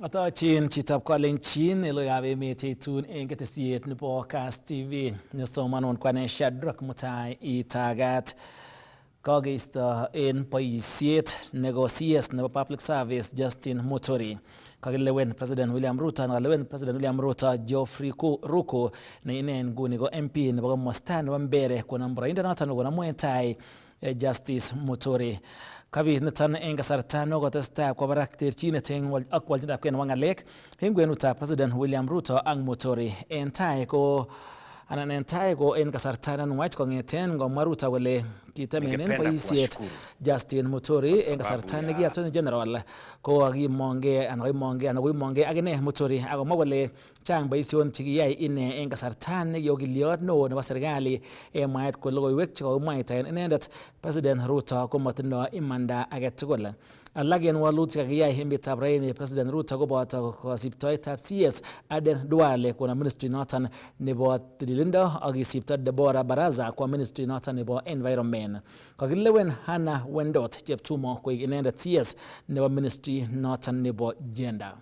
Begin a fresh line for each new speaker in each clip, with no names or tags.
Atochin chitab Kalenjin eloikab emet yeitun eng ketesiet nebo Kass TV nesomanun kwane Shadrack Mutai Itagat kakeisto en boisiet nebo CS nebo Public Service Justin Muturi. Kakilewen President William Ruto anan kalewen President William Ruto Geoffrey Ruko ne ine nguni ko MP nebo komosta nebo Mbeere konam boroindonoton konam en tai Justice Muturi. Kabit niton eng kasarta nekotestai kwo barak terchinet ak waljindabkei nebo ng'alek eng kwenutab President William Ruto ak Muturi. En tai ko en kasarta nenwach kong'eten ngomwa Ruto kole kitemenen boisiet Justin Muturi en kasarta neki Attorney General ko koimongei akine Muturi akomwa kole chang boisionik chekiyai ine en kasarta nekiyokiliot neo nebo serikali en mwaet kole logoiwek chekakimwaitaen inendet President Ruto komatindoi imanda agetugul. Alak en walutik kakiyai emetab raini President Ruto koboto kosiptoetab CS Aden Duale konam ministry noton nebo tililindo ak kisipto Deborah Baraza kwa ministry noton nebo environment. Kakilewen Hannah Wendot Cheptumo koik inendet CS nebo ministry noton nebo gender.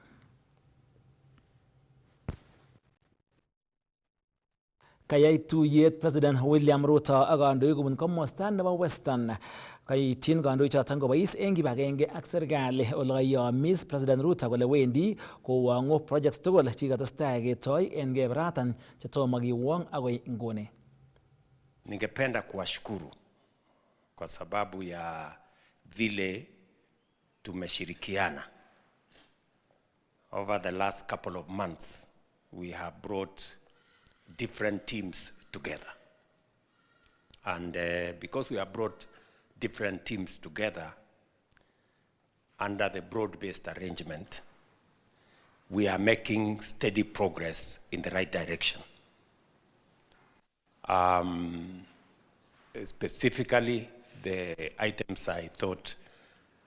Kayai tuyet President William Ruto ak kandoik kobun komosta nebo Western. Kaityin kandoichoton kobois eng kibagenge ak serikali ole kayomis President Ruto kole wendi kowong'u projects tugul chekikotestai ketoi en keberatan chetomo kiwong agoi nguni.
Ningependa kuwashukuru kwa sababu ya vile tumeshirikiana. Over the last couple of months we have brought different teams together. And because we have brought different teams together under the broad-based arrangement, we are making steady progress in the right direction. Specifically, the items I thought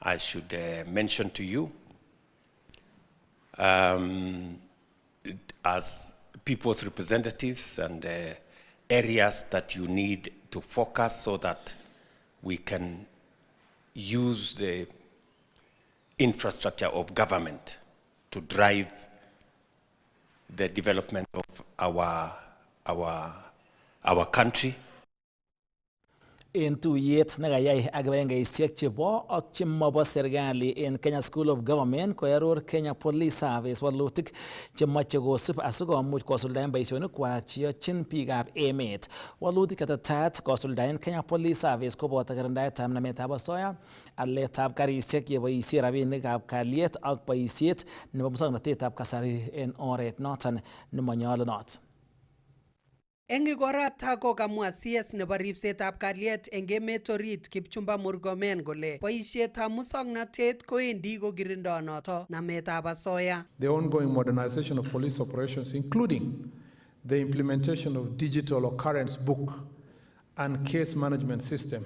I should mention to you as people's representatives and areas that you need to focus so that we can use the infrastructure of government to drive the development of our country.
En tuyet nekayai ak kibagengeisiek chebo ak chemobo serikali en Kenya School of Government koaror Kenya Police Service walutik chemoche kosib asikomuch kosuldaen boisionikwak cheyochin biikab emet. Walutik chetetat kosuldaen Kenya Police Service koboto kirindaetab nametab asoya, aletab karisiek cheboisie rabinikab kalyet ak boisiet nebo musoknotetab kasari en oret noton nemonyolunot.
Eng igorata kokamwa CS nebo ripsetab kalyet eng emet orit Kipchumba Murkomen kole boisietab musoknotet koendi kokirindo noto nametab asoya.
The ongoing modernization of police operations, including the implementation of digital occurrence book and case management system,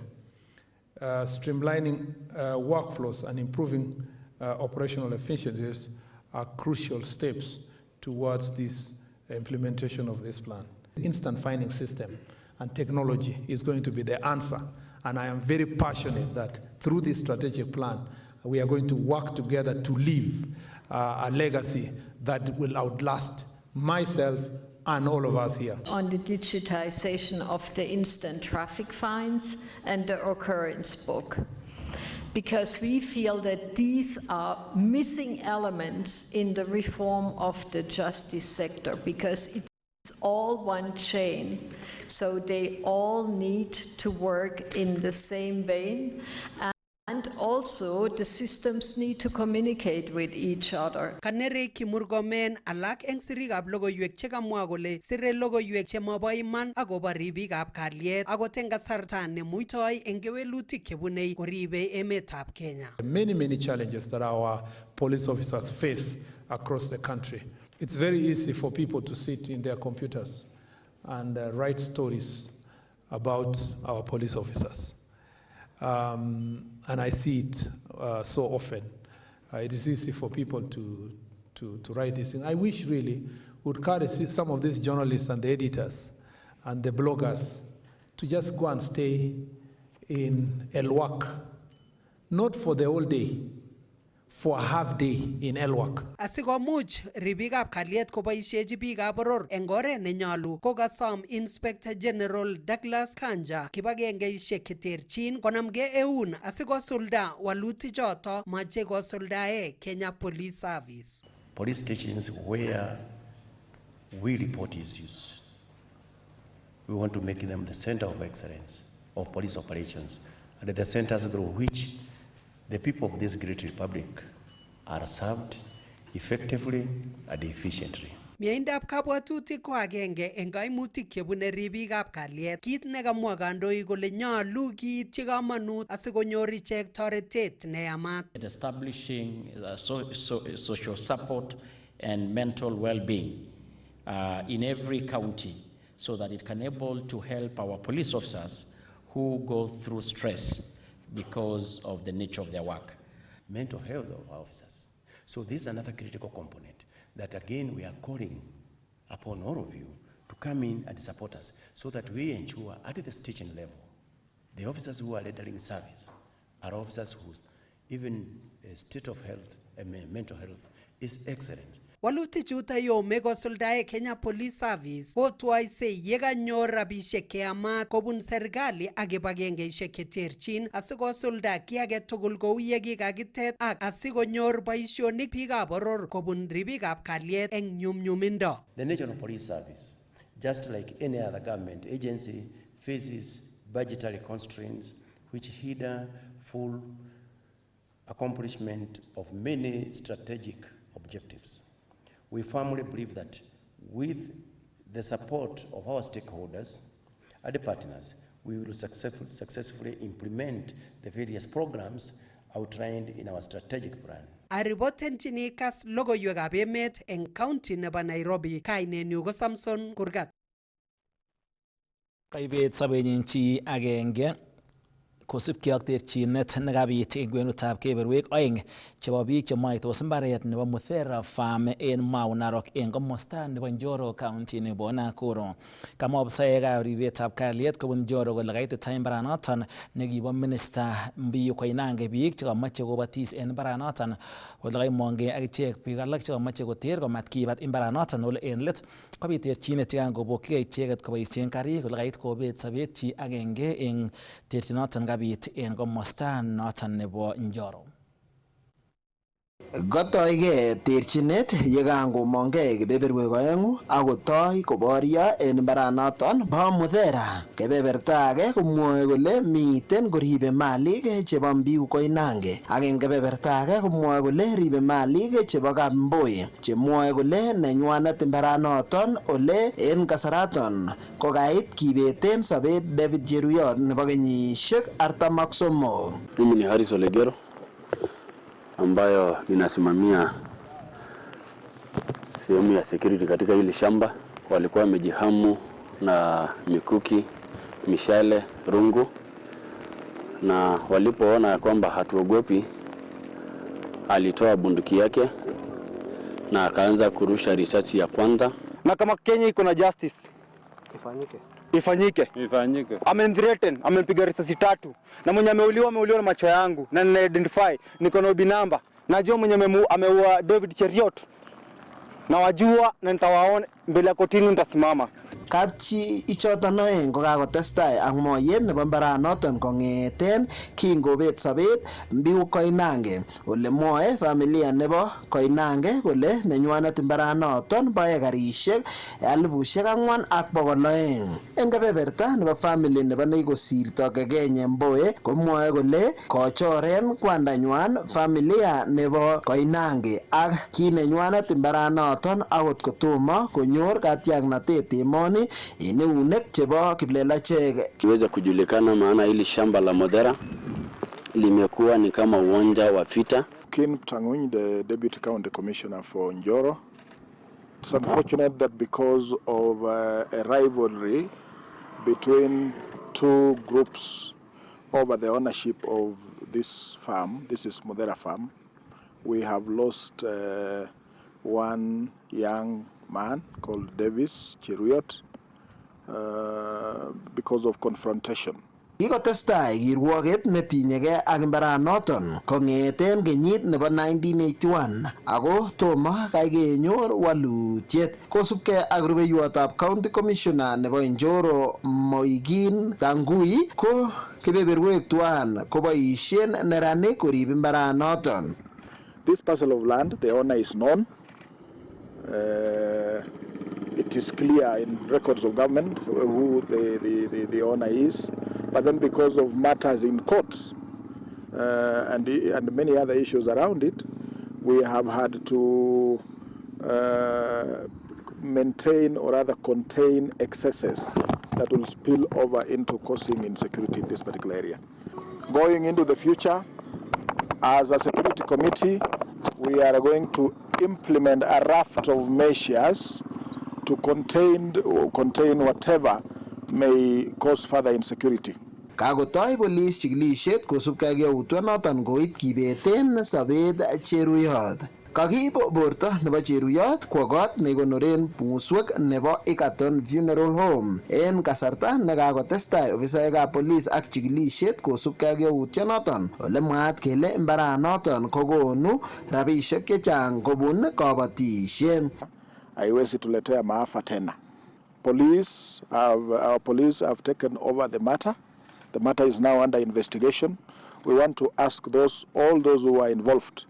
streamlining workflows and improving operational efficiencies are crucial steps towards this implementation of this plan. Instant finding system and technology is going to be the answer, and I am very passionate that through this strategic plan we are going to work together to leave a legacy that will outlast myself and all of us here.
On the digitization of the instant traffic fines and the occurrence book, because we feel that these are missing elements in the reform of the justice sector, because it's all one chain, so they all need to work in the same vein, and also the systems need to communicate with each other.
Kanere Murkomen alak eng sirikab logoiwek chekamwa kole sire logoiwek chemobo iman akobo ribikab kalyet akot eng kasarta nemuitoi eng kewelutik chebunei koribe emetab Kenya.
Many challenges that our police officers face across the country. It's very easy for people to sit in their computers and write stories about our police officers. And I see it so often. It is easy for people to write these things. I wish really would encourage some of these journalists and the editors and the bloggers to just go and stay in Elwak, not for the whole day, for a half day in Elwak.
Asikomuch ribikab kalyet koboisiechi biikab boror eng oret nenyolu kokasom Inspector General Douglas Kanja kibagengeisiek cheterchin konamgei eun asikosulda walutichoto mache kosuldae Kenya Police Service.
Police stations where we report issues, we want to make them the center of excellence of police operations and the centers through which the people of this great republic are served effectively and efficiently.
Miendab kabwatutik ko agenge eng kaimutik chebune ribikab kalyet. Kit nekamwa kandoik kole nyolu kiityi kamanut asikonyor ichek toretet neyamat.
Establishing social support and mental well-being in every county so that it can able to help our police officers who go through stress because of the nature of their work.
Mental health of our officers. So this is another critical component that again we are calling upon all of you to come in and support us so that we ensure at the station level, the officers who are rendering service are officers whose even state of health and mental health is excellent.
Waluti chuto yome kosuldae Kenya Police Service kotwaise yekanyor rabisiek keyamat kobun serikali ak kibagengeisiek cheterchin asikosulda ki age tugul kou yekikakitet ak asikonyor boisionik biikab boror kobun ribikab kalyet eng nyumnyumindo.
The National Police Service, just like any other government agency, faces budgetary constraints which hinder full accomplishment of many strategic objectives. We firmly believe that with the support of our stakeholders and partners, we will successfully implement the various programs outlined in our strategic plan.
Aripotenchini kas logoiwekab emet eng county nebo Nairobi, kainenyu ko Samson Kurgat.
Kaibet sobenyin chi agenge kosubkei ak terchinet nekabit eng kwenutab keberwek oeng chebo biik chemaitos mbaret nebo Muthera Farm en Mau Narok eng komosta nebo Njoro County nebo Nakuru. Kamwa ofisaekab ribetab kalyet kobun Njoro kole kaitita mbaranoton nekibo Minister Mbiyu Koinange biik chekamache kobatis en mbaranoton kole kaimongei ak ichek biik alak chekamache koter komatkibat mbaranoton ole en let kobit terchinet yekangobokyigei icheket koboisien karik kole kait kobet sobet chi agenge eng terchinoton kabit en komosta noton nebo Njoro.
Gotoige terchinet yekangomongei kebeberwek oengu akotoi koboryo en mbaranoton bo Muthera. Kebeberta age komwoe kole miten koribe malik chebo Mbiu Koinange ak eng kebeberta age komwoe kole ribe malik chebo Kamboi chemwoe kole nenywanet mbaranoton ole en kasaraton kokait kibeten sobet David Cheruyot nebo kenyisiek 43.
Mimi ni Haris Olegero ambayo ninasimamia sehemu ya security katika hili shamba. Walikuwa wamejihamu na mikuki, mishale, rungu, na walipoona kwamba hatuogopi, alitoa bunduki yake na akaanza kurusha risasi ya kwanza.
Na kama Kenya iko na justice ifanyike. Amenthreaten, amempiga risasi 3 na mwenye ameuliwa na macho yangu na nina identify, niko na obi namba. Najua mwenye ameua David Cheruyot na wajua na nitawaona mbele ya kotini nitasimama.
Kapchi ichoton oeng kokakotestai ak moyet nebo mbaranoton kong'eten kingobet sobet Mbiu Koinange ole mwoe familia nebo Koinange kole nenywanet mbaranoton bo ekarisiek 4,200. Eng kebeberta nebo family nebo nekikosirto Kegenye Mboe komwoe kole kochoren kwandanywan familia nebo Koinange ak kinenywanet mbaranoton akot kotomo konyor katiaknatet emoni ineunek chebo kiplelachek.
Kiweza kujulikana maana hili shamba la Muthera limekuwa ni kama uwanja wa vita.
Ken Tanguny, the Deputy County Commissioner for Njoro. It's unfortunate that because of a rivalry between two groups over the ownership of this farm, this is Muthera Farm, we have lost one young man called Davis Cheruyot because of confrontation.
Kikotestai kirwoget netinyegei ak imbaranoton kong'eten kenyit nebo 1981 ako tomo kai kenyor walutiet kosubkei ak rubeiwotab County Commissioner nebo Njoro Moigin Tangui ko kebeberwek tuan koboisien neranik korib imbaranoton.
This parcel of land, the owner is known. It is clear in records of government who the owner is, but then because of matters in court and many other issues around it, we have had to maintain or rather contain excesses that will spill over into causing insecurity in this particular area. Going into the future, as a security committee, we are going to implement a raft of measures to contain whatever may cause further insecurity.
Kakotoi polis chikilisiet kosubkei ak yautyonoton koit kibeten sobet cheruyot. Kakiib borto nebo cheruyot kwo kot nekikonoren muswek nebo Egerton Funeral Home en kasarta nekakotestai ofisaekab polis ak chikilisiet kosubkei ak yautyonoton ole mwaat kele imbaranoton kokonu rabisiek chechang kobun kabatisiet.
Haiwezi tuletea maafa tena. Our police have taken over the matter. The matter is now under investigation. We want to ask all those who are involved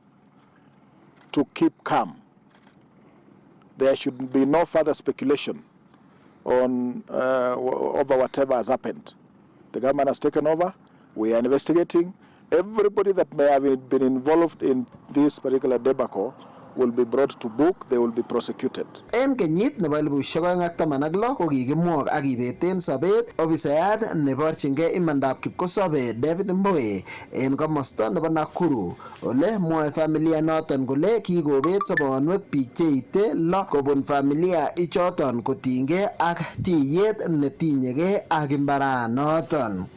to keep calm. There should be no further speculation on over whatever has happened. The government has taken over. We are investigating. Everybody that may have been involved in this particular debacle will be brought to book, they will be prosecuted.
En kenyit nebo 2016 ko kikimwok ak kibeten sobet ofisayat neborchingei imandab kipkosobe David Mbowe en komosta nebo Nakuru ole mwoe familia noton kole kikobet sobonwek biik cheite 6 kobun familia ichoton kotinygei ak tiyet netinyegei ak imbaranoton.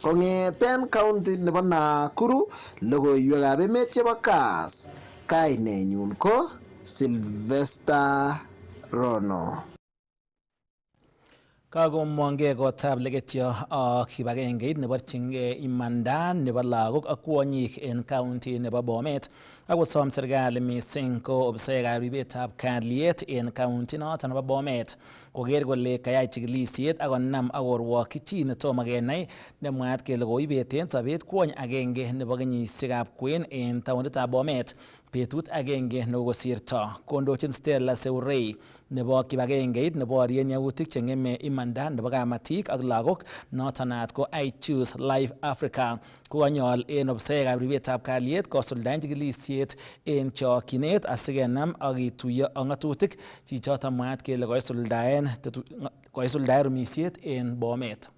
Kong'eten county nebo Nakuru, logoiwekab emet chebo Kass. Kainenyun ko Sylvester Rono.
Kakomwongei kotab legetyo ak kibagengeit neborchingei imanda nebo lagok ak kwonyik en county nebo Bomet akosom serikali mising ko ofisaekab ribetab kalyet en county noton nebo Bomet koker kole kayai chikilisiet akonam akorwokyi chi netomo kenai nemwaat kele koibeten sobet kwony agenge nebo kenyisiekab kwen en taonitab Bomet betut agenge nekokosirto. Kondochin Stella Seurei nebo kibagengeit neborien yautik cheng'eme imanda nebo kamatik ak lagok noton naat ko I Choose Life Africa kokanyol en ofisaekab ribetab kalyet kosuldaen chikilisiet en chokyinet asikenam ak kituiyo ak ng'atutik chichoton mwaat kele koisuldaen rumisiet en Bomet.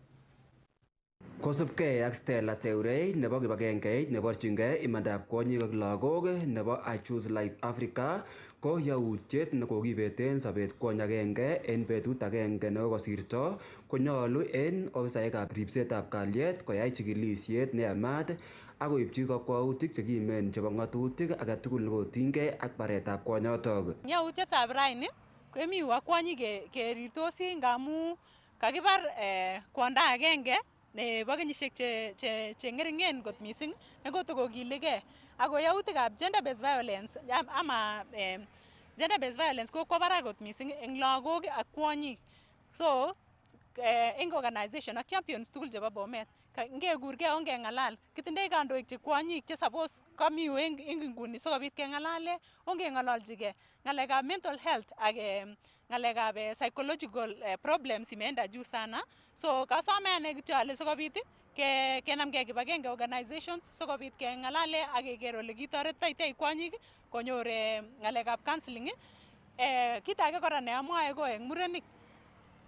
Kosubkei ak Stella Seurei nebo kibagengeit neborchingei imandab kwonyik ak lagok nebo I Choose Life Africa ko yautiet nekokibeten sobet kwony agenge en betut agenge nekokosirto konyolu en ofisaekab ribsetab kalyet koyai chikilisiet neyamat ak koibchi kakwautik chekimen chebo ng'atutik agetugul nekotinygei ak baretab kwonyotok.
Yautietab raini kemi ak kwonyik kerirtosi ngamu kakibar kwondo agenge nebo kenyisiek che ngeringen kot mising nekotokokiligei ako yautikab gender based violence ama gender based violence ko barak kot mising eng lagok ak kwonyik. So eng organization ak champions tugul chebo Bomet ngekurgei ongeng'alal kitindoi kandoik che kwonyik che suppose kami eng inguni sikobit keng'alale ongeng'ololjigei ng'alekab mental health ak ng'alekab psychological problems imeenda juu sana. So kasome ane kityo ale sikobit kenamgei kibagenge organizations sikobit keng'alale ak keker ole kitoretitoi kwonyik konyor ng'alekab counseling. Kit age kora ne amwae ko eng murenik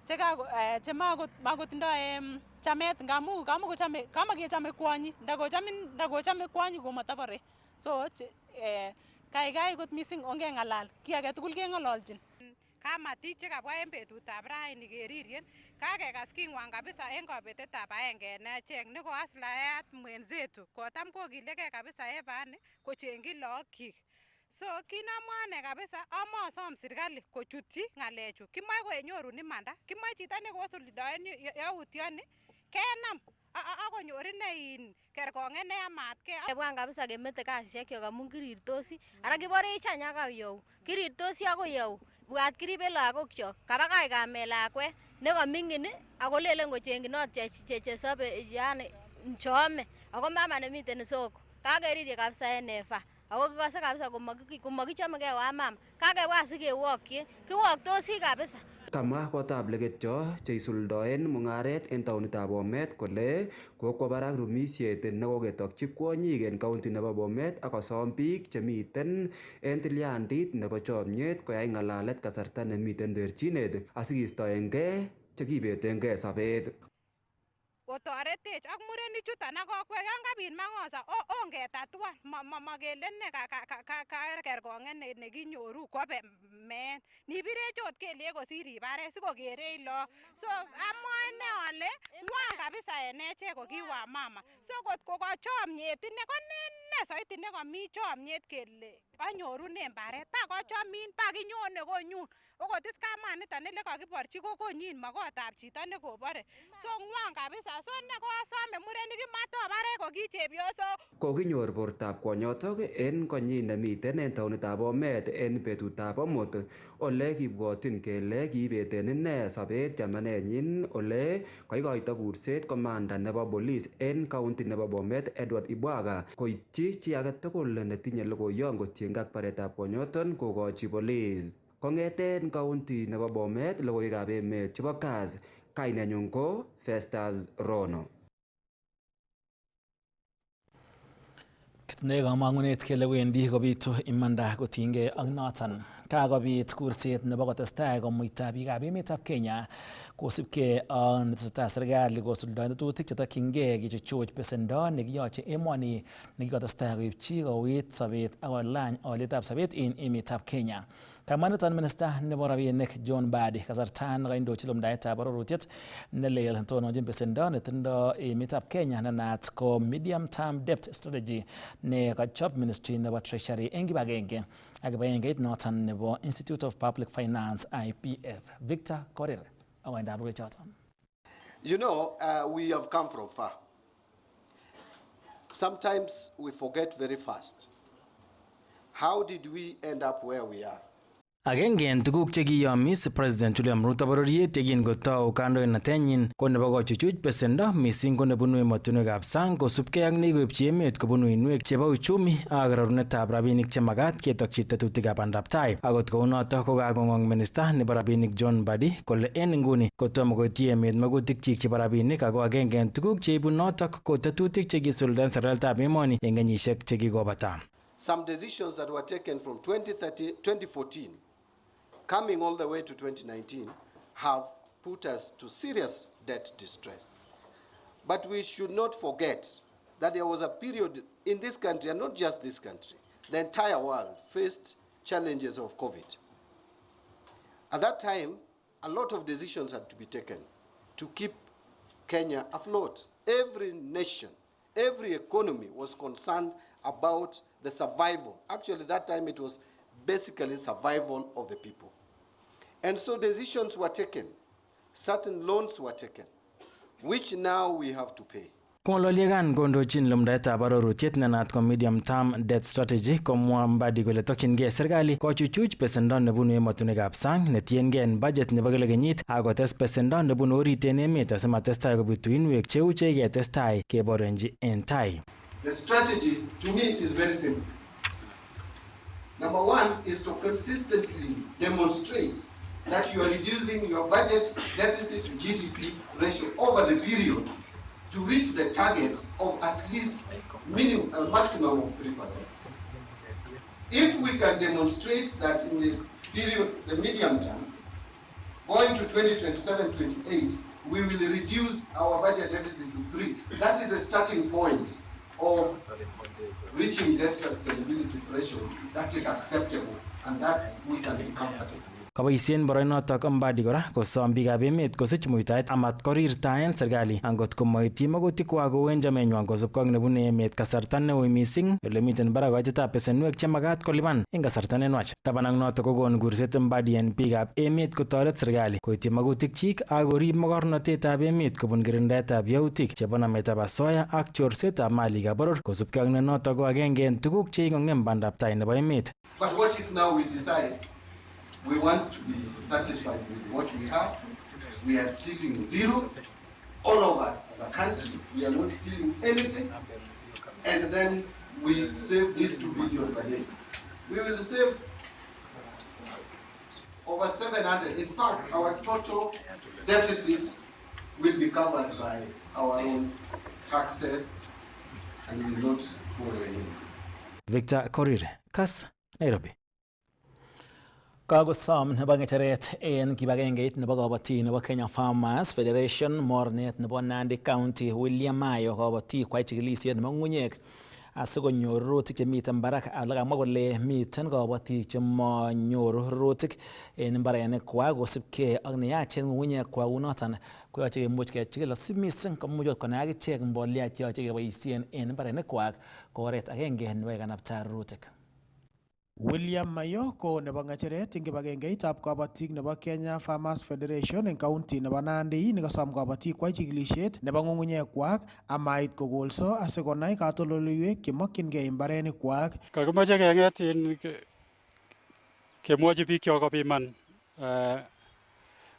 che makotindoi chamet ngamu kamakechame kwonyi ndakochame kwonyi komatabare. So kaikai kot mising ongeng'alal ki age tugul keng'ololjin. Kamatik chekabwa en betutab raini keririen kakekas king'wan kabisa en kabetetab aenge en achek neko aslaayat mwenzetu kotam kokilegei kabisa Evani kochengchi lookyik. So kinamwa ane kabisa amasom serikali kochutyi ng'alechu. Kimoe kenyorun imanda, kimoe chito nekosuldaen yautioni kenam akonyor ine kerkonget neyamatgei.
Bwan kabisa kemete kasisiekyok amun kirirtosi ara kiborech any akoi you kirirtosi akoi you bwat kiribe lagokyok kabakach kamet lakwet nekaming'in ako lelen kocheng'inot chesobe yani choome ako mama nemiten soko kakerirye kabisa en Eva ako kikose kabisa komakichomegei wa mama kakebwa sikewokyi kiwoktosi kabisa.
Kamwa kotab legetyo cheisuldoen mung'aret en taonitab Bomet kole kokwo barak rumisiet nekoketokyi kwonyik en kaunti nebo Bomet ak kosom biik chemiten en tilyandit nebo chomyet koyai ng'alalet kasarta nemiten terchinet asikistoengei chekibetengei sobet.
Otoretech ak murenichuton ak kokwek yon kabit makosa ongetatuan makele ne kerkonget nekinyoru kobe men nibirech ot kelyek kosir ibare sikokerech lo so amwae ne ale ngwan kabisa en echek kokiwa mama so kot kokachomyet ine ko ne soiti nekomi chomyet kele anyorunen baret bakochomin bakinyone konyun okot is kamaniton ile kakiborchi konyin makotab chito nekobore so ngwan kabisa so ne kosome murenik matobare ko ki chepyosok.
Kokinyor bortab kwonyotok en konyin nemiten en taonitab Bomet en betutab amut ole kibwotyin kele kiibeten ine sobet chamanenyin ole kaikoito kurset komanda nebo bolis en kaunti nebo Bomet Edward Ibwaga koityi chi age tugul netinye logoiyon kotiengei ak baretab kwonyoton kokochi bolis. Kong'eten kaunti nebo Bomet logoiwekab emet chebo Kass kainenyun ko Festus Rono.
Kitinye kamang'unet kele wendi kobitu imanda kotinygei ak noton. Kakobit kurset nebo kotestai komuita biikab emetab Kenya kosubkei ak netesetai serikali kosuldaen tetutik chetokyingei kichuchuch besendo nekiyoche emoni nekikotestai koipchi kouit sobet ak kolany olyetab sobet en emetab Kenya. Kamwa niton minista nebo rabinik John Mbadi kasarta nekaindochi lumdaetab arorutiet nelel tononchin besendo netindo emetab Kenya nenaat ko medium term debt strategy ne kachop ministry nebo treasury en kibagenge ak kibagengeit noton nebo Institute of Public Finance IPF. Victor Korir awendab logoichoton.
You know, we have come from far. Sometimes we forget very fast. How did we end up where we are?
Agenge en tuguk chekiyomis President William Ruto bororiet yekin kotou kandoinatenyin ko nebo kochuchuch besendo missing ko nebunu emotinwekab sang kosubkei ak nekikoipchi emet kobunu uinwek chebo uchumi ak rorunetab rabinik chemagat ketokchi tetutikab pandaptai. Akot kounotok ko kakong'ong minista nebo rabinik John Mbadi kole en inguni kotomo koityi emet magutikchik chebo rabinik ako agenge en tuguk cheibu notok ko tetutik chekisuldaen serikalitab emoni en kenyisiek chekikobata.
Some decisions that were taken from 2014 coming all the way to 2019 have put us to serious debt distress. But we should not forget that there was a period in this country, and not just this country, the entire world faced challenges of COVID. At that time, a lot of decisions had to be taken to keep Kenya afloat. Every nation, every economy was concerned about the survival. Actually, that time it was basically survival of the people. And so decisions were taken, certain loans were taken, which now we have to pay.
Kong'ololyekan kondochin lumdaetab arorutiet nenaat ko medium term debt strategy komwa Mbadi kole tokyingei serikali kochuchuch besendo nebunu emotinwekab sang netiengei en budget nebo kila kenyit ak kotes besendo nebunu orit en emet asimatestai kobit uinwek cheu cheketestai keborenji en tai.
The strategy to me is very simple. Number one is to consistently demonstrate that you are reducing your budget deficit to GDP ratio over the period to reach the target of at least maximum of 3%. If we can demonstrate that in the period, the medium term, going to 2027-28, we will reduce our budget deficit to 3. That is a starting point of reaching debt sustainability threshold that is acceptable and that we can be comfortable with.
Kaboisien boroinotok Mbadi kora kosom biikab emet kosich muitaet amat korirtaen serikali angot komoityi magutikwak kou en chamenywan kosubkei ak nebune emet kasarta neui mising ole miten barak koitetab besenwek chemakat kolipan eng kasarta nenwach. Taban ak notok kokon kurset Mbadi en biikab emet kotoret serikali koityi magutikchik ak korib mogornotetab emet kobun kirindaetab yautik chebo nametab asoya ak chorsetab malikab boror kosubkei ak nenotok ko agenge en tuguk che ikong'em bandaptai nebo emet.
But what if now we decide we want to be satisfied with what we have? We are stealing zero. All of us as a country, we are not stealing anything. And then we save this 2 billion per day. We will save over 700. In fact, our total deficit will be covered by our own taxes and we will not borrow anymore.
Victor Korir, Kass, Nairobi.
Kagosom nebo ng'echeret en kibagengeit nebo kabatik nebo Kenya Farmers Federation mornet nebo Nandi County William Mayo kabatik kwai chikilisiet nebo ng'ung'unyek asikonyor rurutik chemiten barak ale kamwa kole miten kabatik chemanyoru rurutik en mbarenikwak kosubkei ak neyachen ng'ung'unyekwak unoton koyoche kemuch kechikil asimising komuch konai akichek mbolea cheyoche keboisien en mbarenikwak ko oret agenge nebo kekanapta rurutik.
William Mayo ko nebo ng'echeret eng kibagengeitab kabatik nebo Kenya Farmers Federation eng county nebo Nandi nikosom kabatik kwai chikilisiet nebo ng'ung'unyekwak amait kokolso asikonai katoldoleiwek chemokyingei mbarenikwak.
Kakimoche keng'et in kemwochi biik kopiman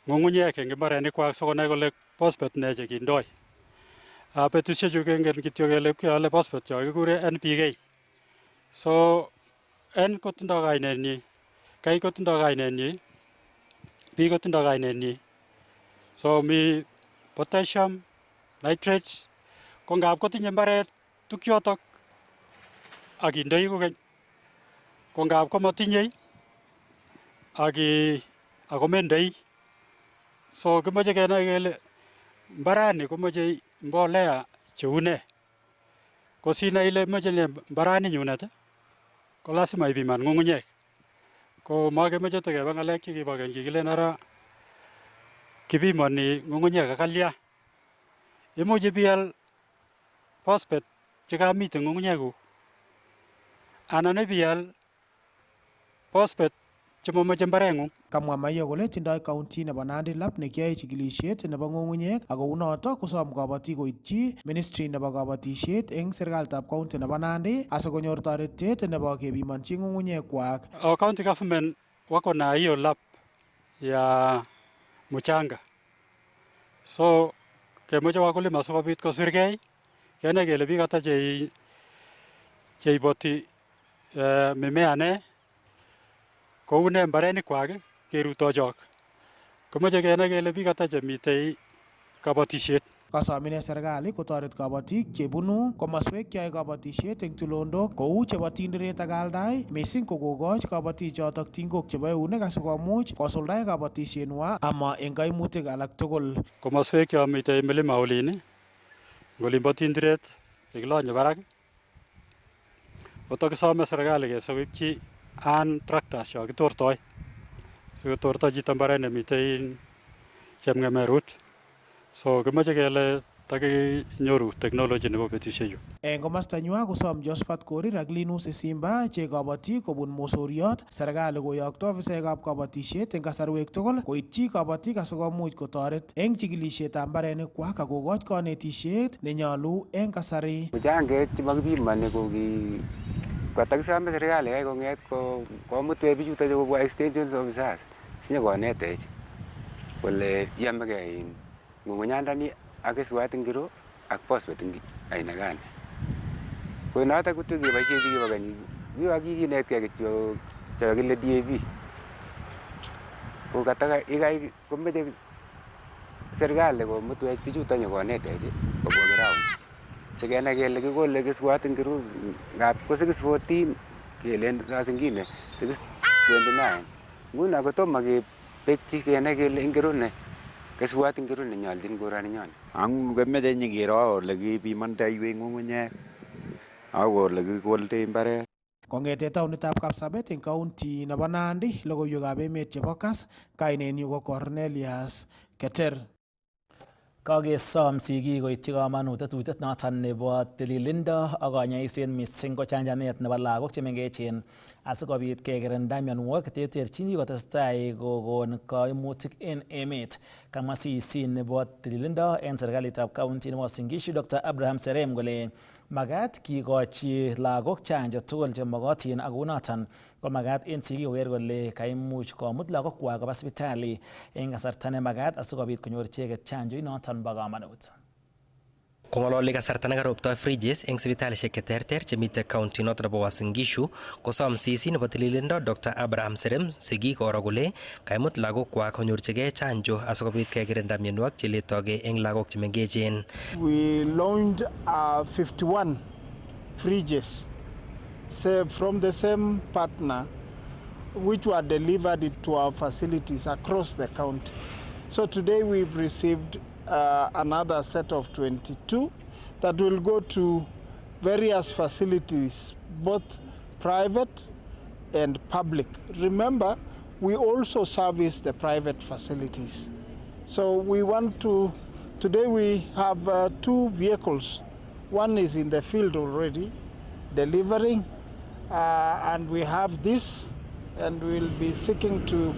ng'ung'unyek eng mbarenikwak sikonai kole phosphate ne chekindoi. Betusiechu kengen kityo kele keole phosphate cho kikure NPK. So N kotindo kainenyi, K kotindo kainenyi, P kotindo kainenyi. So mi potassium, nitrates, ko ngap kotinye mbaret tukyotok ak indoi kokeny. Ko ngap komotinye ako mendoi. So kimoche kenai kele mbarani komoche mbolea cheu ne. Ko sinai ile moche mbarani nyunet ko lazima ipiman ng'ung'unyek. Ko makemoche tekeba ng'alek chekibo keny kikilen ara kipimoni ng'ung'unyek ak kalya. Imuch ipial phosphate chekamite ng'ung'unyekuk anan ipial phosphate chemomoche mbareng'ung.
Kamwa Mayo kole tindoi county nebo Nandi Lab nekiyoe chikilisiet nebo ng'ung'unyek ako unotok kosom kabatik koityi ministry nebo kabatisiet eng serikalitab county nebo Nandi asikonyor toretet nebo kepimonchi ng'ung'unyekwak.
Our county government wako na hiyo lab ya mchanga. So kemoche wakulima sikobit kosirgei kenai kele biik ata cheiboti mimea ne kou ne mbarenikwak kerutochok. Komoche kenai kele biik ata chemitei kabatisiet.
Kasom ine serikali kotoret kabatik chebunu komaswek cheyoe kabatisiet eng tulondok kou chebo Tinderet ak Aldai mising ko kokoch kabatik chotok tingok chebo eunek asikomuch kosuldae kabatisietnywa ama eng kaimutik alak tugul.
Komaswek chemitei milima olin ngolimbo Tinderet chekilonye barak kotokisome serikali kesoipchi an tractors cho kitortoi sikotorto chito mbaret nemitei chemng'emerut. So kimoche kele takinyoru technology nebo betusiechu.
Eng komastanywa kosom Josephat Korir ak Linus Simba che kabatik kobun mosoriot serikali koyokto ofisaekab kabatisiet eng kasarwek tugul koityi kabatik asikomuch kotoret eng chikilisietab mbarenikwak ak kokoch kanetisiet nenyolu eng kasari.
Mchanget chekipimani kotakisome serikali kai kong'et komutwech bichuto kobwa extension officers sinyokonetech kole yamegei ng'ung'unyandani ak keswat ngiro ak phosphate aina gani. Ko notok kutu keboisie biik kibo keny yu akikinetkei kityo chekakile DAP. Ko kataka ikai komeche serikali komutwech bichuto nyokonetech kobwa ground. Sikenai kele kikole keswat ngiro ngap ko 614 kelen saa zingine 629. Nguno kotomo kebekchi kenai kele ngiro ne keswat ngiro nenyoljin koraninyon.
Ang kemeche nyikero ole kipimandoi ng'ung'unyek ak ole kikoldoi mbaret.
Kong'ete taonitab Kapsabet eng county nebo Nandi, logoiwekab emet chebo Kass, kainenyu ko Cornelius Keter.
Kakesom sigik koityi kamanut tetutiet noton nebo tililindo ak konyoiset missing ko chanjanet nebo lagok chemengechen asikobit kekirinda mionwogik cheterterchin kotestai kokon kaimutik en emet. Kamwa CEC nebo tililindo en serikalitab county nebo Uasin Gishu Dr. Abraham Serem kole magat kikochi lagok chanjo tugul chemogotin ak kounoton ko magat en sigik koker kole kaimuch komut lagokwak koba sipitali en kasarta nemagat asikobit konyor icheket chanjo inoton bo kamanut.
Kong'ololi kasarta nekaroptoi fridges eng sipitalishek cheterter chemite county noto nebo Uasin Gishu kosom CEC nebo tililindo Dr. Abraham Serem sigik koro kole kaimut lagokwak konyorchigei chanjo asikobit kekirinda mionwogik cheletogei eng lagok chemengechen.
We launched 51 fridges from the same partner which were delivered to our facilities across the county. So today we've received another set of 22 that will go to various facilities, both private and public. Remember, we also service the private facilities. So we want to, today we have 2 vehicles. One is in the field already, delivering, and we have this, and we'll be seeking to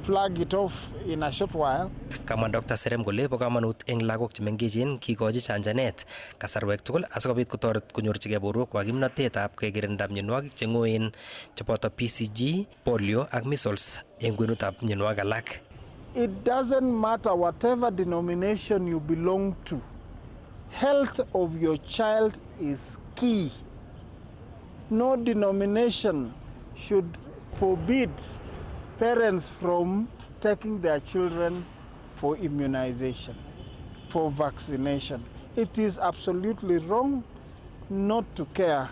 flag it off in a short while.
Kamwa Dr. Serem kole bo kamanut eng lagok chemengechen kikochi chanjanet kasarwek tugul asikobit kotoret konyorchigei borwekwak kimnotetab kekirinda mionwogik cheng'oen cheboto PCG, polio ak measles eng kwenutab mionwogik alak.
It doesn't matter whatever denomination you belong to. Health of your child is key. No denomination should forbid parents from taking their children for immunization, for vaccination. It is absolutely wrong not to care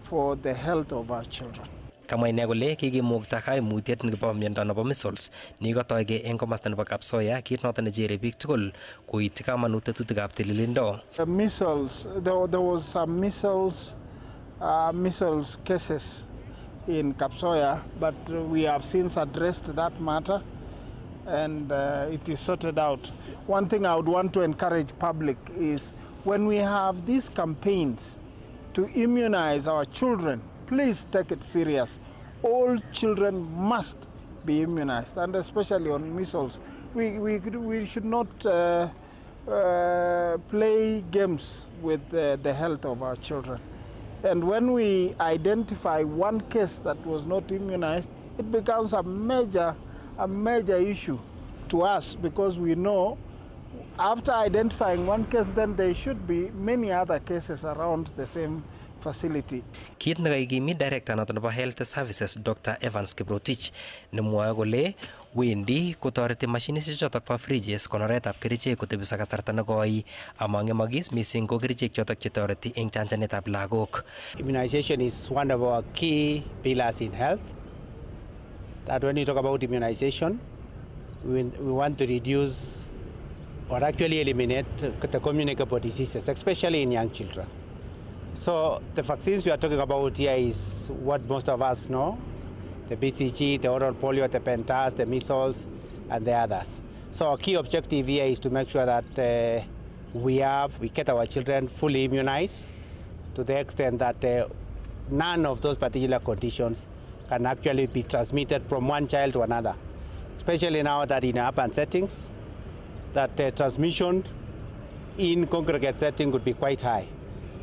for the health of our children.
Kamwa ine kole kikimukta kaimutiet nebo miondo nebo measles nikatoige eng komasta nebo Kapsoya kit noto nechere biik tugul koityi kamanut tetutikab tililindo.
Measles, there was some measles cases in Kapsoya, but we have since addressed that matter and it is sorted out. One thing I would want to encourage public is when we have these campaigns to immunize our children, please take it serious. All children must be immunized, and especially on measles. We should not play games with the health of our children. And when we identify one case that was not immunized, it becomes a major issue to us, because we know after identifying one case, then there should be many other cases around the same facility.
Kit nekaikimit director noto nebo Health Services Dr. Evans Kiprotich nemwoe kole wendi kotoreti mashinishek chotok bo fridges konoretab kerichek kotebiso kasarta nekoi amang'emagis missing ko kerichek chotok chetoreti eng chanjanetab lagok.
Immunization is one of our key pillars in health. That when you talk about immunization, we want to reduce or actually eliminate the communicable diseases, especially in young children. So the vaccines we are talking about here is what most of us know: the BCG, the oral polio, the pentas, the measles, and the others. So our key objective here is to make sure that we get our children fully immunized to the extent that none of those particular conditions can actually be transmitted from one child to another, especially now that in urban settings, that transmission in congregate setting would be quite high.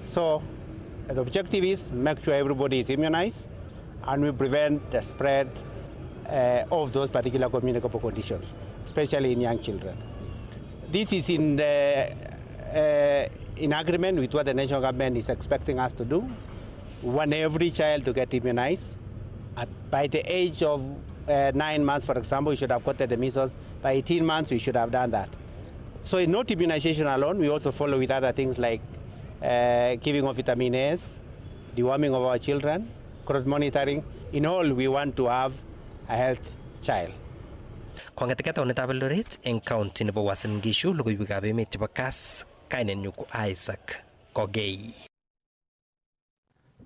So the objective is make sure everybody is immunized and we prevent the spread of those particular communicable conditions, especially in young children. This is in agreement with what the national government is expecting us to do. We want every child to get immunized. By the age of 9 months, for example, we should have gotten the measles. By 18 months, we should have done that. So not immunization alone, we also follow with other things like giving of vitamin A's, deworming of our children, growth monitoring. In all, we want to have a healthy child.
Kong'ete taunetab Eldoret eng county nebo Uasin Gishu, logoiwekab emet chebo Kass, kainenyu ko Isaac Kogei.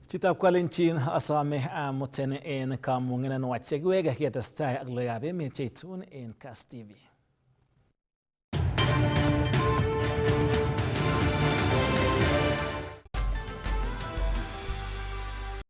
Chitab Kalenjin asome amuten en kamung'et nwach chekiwege ketestai ak logoiwek ab emet cheitun en Kass TV.